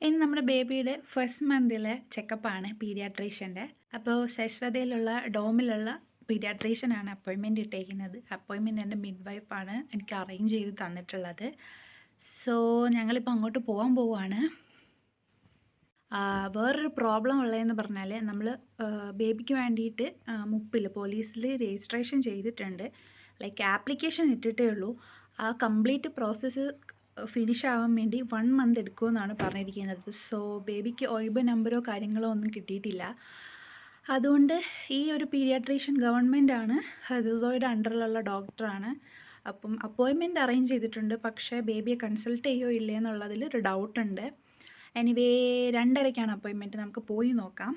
ഇന്ന് നമ്മുടെ ബേബിയുടെ ഫസ്റ്റ് മന്തിലെ ചെക്കപ്പാണ് പീഡിയാട്രീഷ്യൻ്റെ. അപ്പോൾ ശശ്വതയിലുള്ള ഡോമിലുള്ള പീഡിയാട്രീഷ്യനാണ് അപ്പോയിൻമെൻറ്റ് ഇട്ടേക്കുന്നത്. അപ്പോയിൻമെൻറ്റ് എൻ്റെ മിഡ് വൈഫാണ് എനിക്ക് അറേഞ്ച് ചെയ്ത് തന്നിട്ടുള്ളത്. സോ ഞങ്ങളിപ്പോൾ അങ്ങോട്ട് പോകാൻ പോവുകയാണ്. വേറൊരു പ്രോബ്ലം ഉള്ളതെന്ന് പറഞ്ഞാൽ നമ്മൾ ബേബിക്ക് വേണ്ടിയിട്ട് മുപ്പിൽ പോലീസിൽ രജിസ്ട്രേഷൻ ചെയ്തിട്ടുണ്ട്. ലൈക്ക് ആപ്ലിക്കേഷൻ ഇട്ടിട്ടേ ഉള്ളൂ. ആ കംപ്ലീറ്റ് പ്രോസസ്സ് ഫിനിഷ് ആവാൻ വേണ്ടി 1 മന്ത് എടുക്കുമെന്നാണ് പറഞ്ഞിരിക്കുന്നത്. സോ ബേബിക്ക് ഒയ്ബ നമ്പറോ കാര്യങ്ങളോ ഒന്നും കിട്ടിയിട്ടില്ല. അതുകൊണ്ട് ഈ ഒരു പീഡിയാട്രീഷ്യൻ ഗവൺമെൻറ്റാണ്, ഹെസസോയുടെ അണ്ടറിലുള്ള ഡോക്ടറാണ്. അപ്പം അപ്പോയിൻമെൻറ്റ് അറേഞ്ച് ചെയ്തിട്ടുണ്ട്. പക്ഷേ ബേബിയെ കൺസൾട്ട് ചെയ്യുമോ ഇല്ലേ എന്നുള്ളതിൽ ഒരു ഡൗട്ടുണ്ട്. Anyway 2:30ക്കാണ് appointment. നമുക്ക് പോയി നോക്കാം.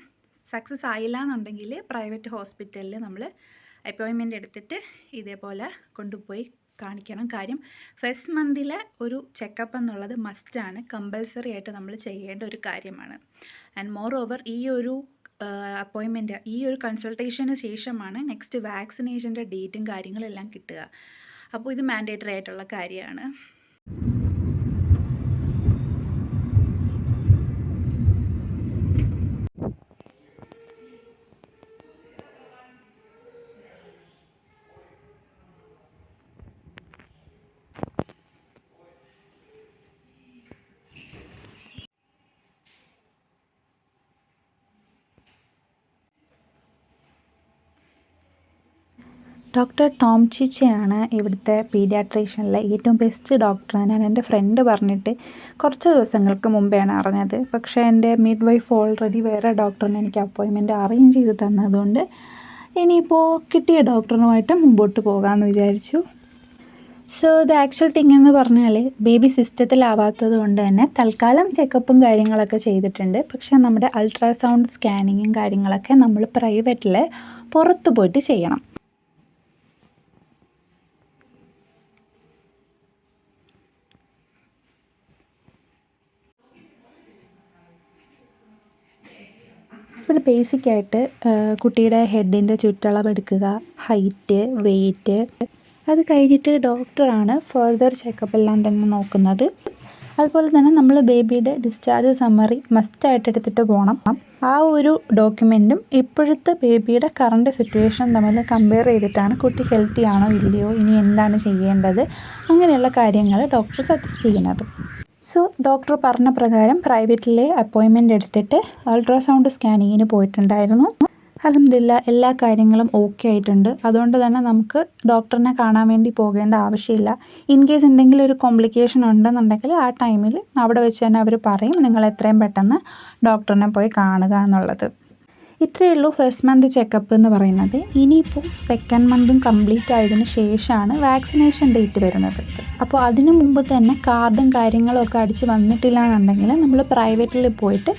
സക്സസ് ആയില്ല എന്നുണ്ടെങ്കിൽ പ്രൈവറ്റ് ഹോസ്പിറ്റലിൽ നമ്മൾ അപ്പോയിൻമെൻറ്റ് എടുത്തിട്ട് ഇതേപോലെ കൊണ്ടുപോയി കാണിക്കണം. കാര്യം ഫസ്റ്റ് മന്തിലെ ഒരു ചെക്കപ്പ് എന്നുള്ളത് മസ്റ്റാണ്, കമ്പൽസറി ആയിട്ട് നമ്മൾ ചെയ്യേണ്ട ഒരു കാര്യമാണ്. ആൻഡ് മോർ ഓവർ ഈ ഒരു അപ്പോയിൻമെൻറ്റ്, ഈ ഒരു കൺസൾട്ടേഷന് ശേഷമാണ് നെക്സ്റ്റ് വാക്സിനേഷൻ്റെ ഡേറ്റും കാര്യങ്ങളെല്ലാം കിട്ടുക. അപ്പോൾ ഇത് മാൻഡേറ്ററി ആയിട്ടുള്ള കാര്യമാണ്. ഡോക്ടർ ടോം ചിച്ചയാണ് ഇവിടുത്തെ പീഡിയാട്രീഷ്യനിലെ ഏറ്റവും ബെസ്റ്റ് ഡോക്ടർ. ഞാൻ എൻ്റെ ഫ്രണ്ട് പറഞ്ഞിട്ട് കുറച്ച് ദിവസങ്ങൾക്ക് മുമ്പെയാണ് അറിഞ്ഞത്. പക്ഷേ എൻ്റെ മിഡ് വൈഫ് ഓൾറെഡി വേറെ ഡോക്ടറിനെ എനിക്ക് അപ്പോയിൻമെൻറ്റ് അറേഞ്ച് ചെയ്ത് തന്നതുകൊണ്ട് ഇനിയിപ്പോൾ കിട്ടിയ ഡോക്ടറുമായിട്ട് മുമ്പോട്ട് പോകാമെന്ന് വിചാരിച്ചു. സോ ദ ആക്ച്വൽ തിങ് എന്ന് പറഞ്ഞാൽ ബേബി സിസ്റ്റത്തിലാവാത്തത് കൊണ്ട് തന്നെ തൽക്കാലം ചെക്കപ്പും കാര്യങ്ങളൊക്കെ ചെയ്തിട്ടുണ്ട്. പക്ഷേ നമ്മുടെ അൾട്രാസൗണ്ട് സ്കാനിങ്ങും കാര്യങ്ങളൊക്കെ നമ്മൾ പ്രൈവറ്റിൽ പുറത്ത് പോയിട്ട് ചെയ്യണം. ഇവിടെ ബേസിക്കായിട്ട് കുട്ടിയുടെ ഹെഡിൻ്റെ ചുറ്റളവ് എടുക്കുക, ഹൈറ്റ്, വെയ്റ്റ്, അത് കഴിഞ്ഞിട്ട് ഡോക്ടറാണ് ഫർദർ ചെക്കപ്പ് എല്ലാം തന്നെ നോക്കുന്നത്. അതുപോലെ തന്നെ നമ്മൾ ബേബിയുടെ ഡിസ്ചാർജ് സമ്മറി മസ്റ്റായിട്ട് എടുത്തിട്ട് പോകണം. ആ ഒരു ഡോക്യുമെൻറ്റും ഇപ്പോഴത്തെ ബേബിയുടെ കറണ്ട് സിറ്റുവേഷൻ തമ്മിൽ കമ്പയർ ചെയ്തിട്ടാണ് കുട്ടി ഹെൽത്തി ആണോ ഇല്ലയോ, ഇനി എന്താണ് ചെയ്യേണ്ടത്, അങ്ങനെയുള്ള കാര്യങ്ങൾ ഡോക്ടർ സജസ്റ്റ് ചെയ്യുന്നത്. സോ ഡോക്ടർ പറഞ്ഞ പ്രകാരം പ്രൈവറ്റിലെ അപ്പോയിൻമെൻറ്റ് എടുത്തിട്ട് അൾട്രാസൗണ്ട് സ്കാനിങ്ങിന് പോയിട്ടുണ്ടായിരുന്നു. അൽഹംദുലില്ലാ എല്ലാ കാര്യങ്ങളും ഓക്കെ ആയിട്ടുണ്ട്. അതുകൊണ്ട് തന്നെ നമുക്ക് ഡോക്ടറിനെ കാണാൻ വേണ്ടി പോകേണ്ട ആവശ്യമില്ല. ഇൻ കേസ് എന്തെങ്കിലും ഒരു കോംപ്ലിക്കേഷൻ ഉണ്ടെന്നുണ്ടെങ്കിൽ ആ ടൈമിൽ അവിടെ വെച്ച് തന്നെ അവർ പറയും നിങ്ങൾ എത്രയും പെട്ടെന്ന് ഡോക്ടറിനെ പോയി കാണുക എന്നുള്ളത്. ഇത്രയേ ഉള്ളൂ ഫസ്റ്റ് മന്ത് ചെക്കപ്പ് എന്ന് പറയുന്നത്. ഇനിയിപ്പോൾ സെക്കൻഡ് മന്തും കംപ്ലീറ്റ് ആയതിനു ശേഷമാണ് വാക്സിനേഷൻ ഡേറ്റ് വരുന്നത്. അപ്പോൾ അതിനു മുമ്പ് തന്നെ കാർഡും കാര്യങ്ങളും ഒക്കെ അടിച്ച് വന്നിട്ടില്ല എന്നുണ്ടെങ്കിൽ നമ്മൾ പ്രൈവറ്റിൽ പോയിട്ട്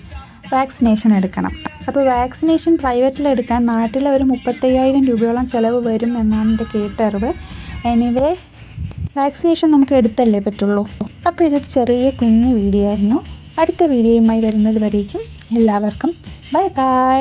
വാക്സിനേഷൻ എടുക്കണം. അപ്പോൾ വാക്സിനേഷൻ പ്രൈവറ്റിൽ എടുക്കാൻ നാട്ടിൽ ഒരു 35,000 രൂപയോളം ചിലവ് വരും എന്നാണ് എൻ്റെ കേട്ടറിവ്. എനിവേ വാക്സിനേഷൻ നമുക്ക് എടുത്തല്ലേ പറ്റുള്ളൂ. അപ്പോൾ ഇതൊരു ചെറിയ കുഞ്ഞു വീഡിയോ ആയിരുന്നു. അടുത്ത വീഡിയോയുമായി വരുന്നത് വരേക്കും എല്ലാവർക്കും ബൈ ബൈ.